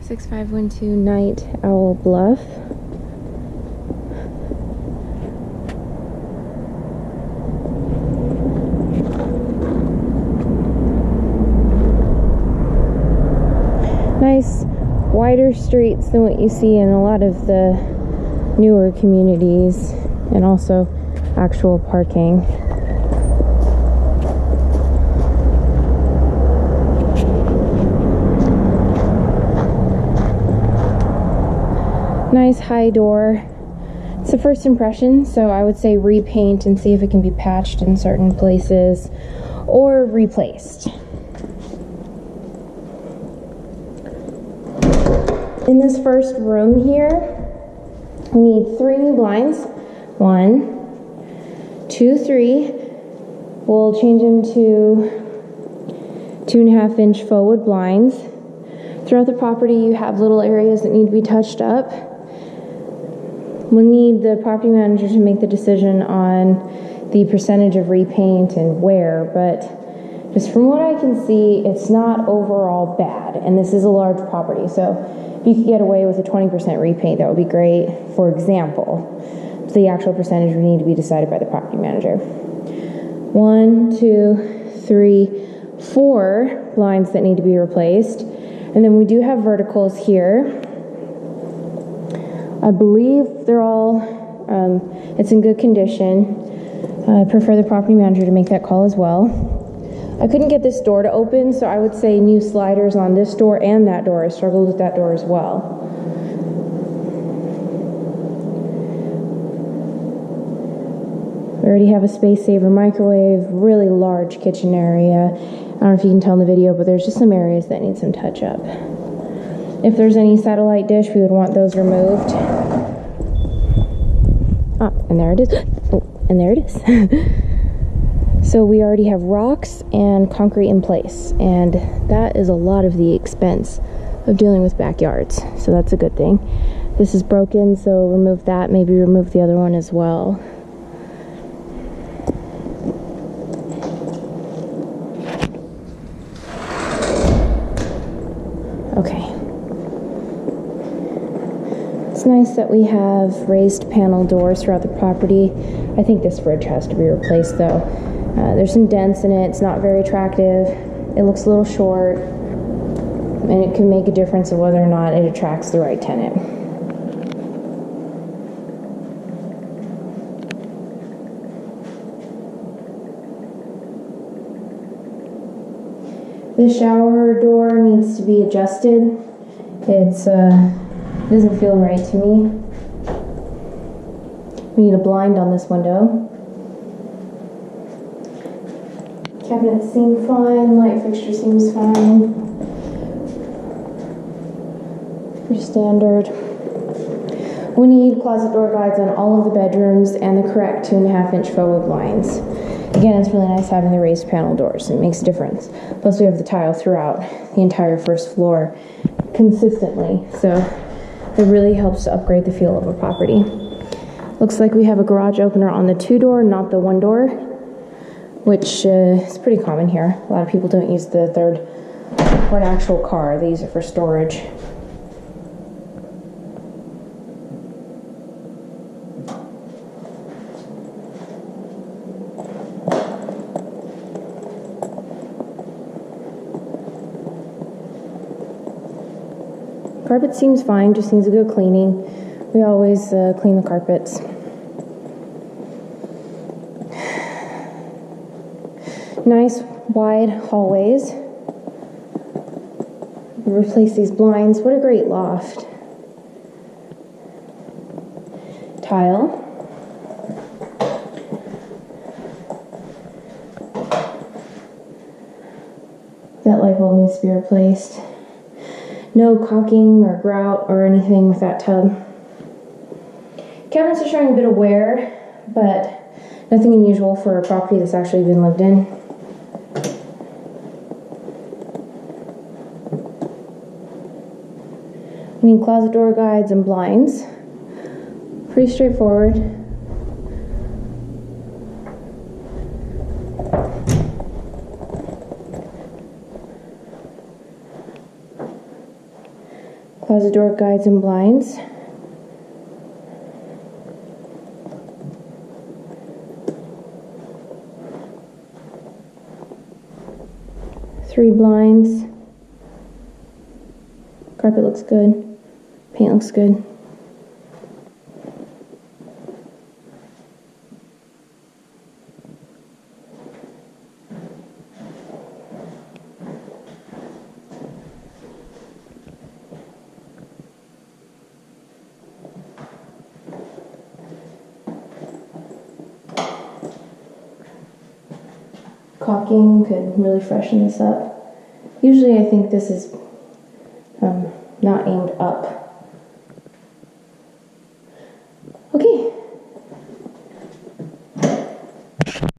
6512 Night Owl Bluff. Nice wider streets than what you see in a lot of the newer communities, and also actual parking. Nice high door. It's a first impression, so I would say repaint and see if it can be patched in certain places or replaced. In this first room here, we need 3 new blinds. 1, 2, 3. We'll change them to 2.5-inch forward blinds. Throughout the property, you have little areas that need to be touched up. We'll need the property manager to make the decision on the percentage of repaint and where, but just from what I can see, it's not overall bad, and this is a large property, so if you could get away with a 20% repaint, that would be great. For example, the actual percentage would need to be decided by the property manager. 1, 2, 3, 4 blinds that need to be replaced, and then we do have verticals here. I believe they're all, it's in good condition. I prefer the property manager to make that call as well. I couldn't get this door to open, so I would say new sliders on this door and that door. I struggled with that door as well. We already have a space saver microwave, really large kitchen area. I don't know if you can tell in the video, but there's just some areas that need some touch up. If there's any satellite dish, we would want those removed. Ah, and there it is. Oh, and there it is. So we already have rocks and concrete in place, and that is a lot of the expense of dealing with backyards. So that's a good thing. This is broken, so remove that. Maybe remove the other one as well. Okay. It's nice that we have raised panel doors throughout the property. I think this fridge has to be replaced though. There's some dents in it. It's not very attractive. It looks a little short, and it can make a difference of whether or not it attracts the right tenant. The shower door needs to be adjusted. It doesn't feel right to me. We need a blind on this window. Cabinets seem fine, light fixture seems fine. Pretty standard. We need closet door guides on all of the bedrooms and the correct 2.5-inch forward blinds. Again, it's really nice having the raised panel doors. It makes a difference. Plus, we have the tile throughout the entire first floor consistently, so it really helps to upgrade the feel of a property. Looks like we have a garage opener on the 2-door, not the 1-door, which is pretty common here. A lot of people don't use the 3rd for an actual car. They use it for storage. Carpet seems fine, just needs a good cleaning. We always clean the carpets. Nice wide hallways. Replace these blinds. What a great loft. Tile. That light bulb needs to be replaced. No caulking or grout or anything with that tub. Cabinets are showing a bit of wear, but nothing unusual for a property that's actually been lived in. We need closet door guides and blinds. Pretty straightforward. Closet door guides and blinds. Three blinds. Carpet looks good. Paint looks good. Caulking could really freshen this up. Usually I think this is not aimed up.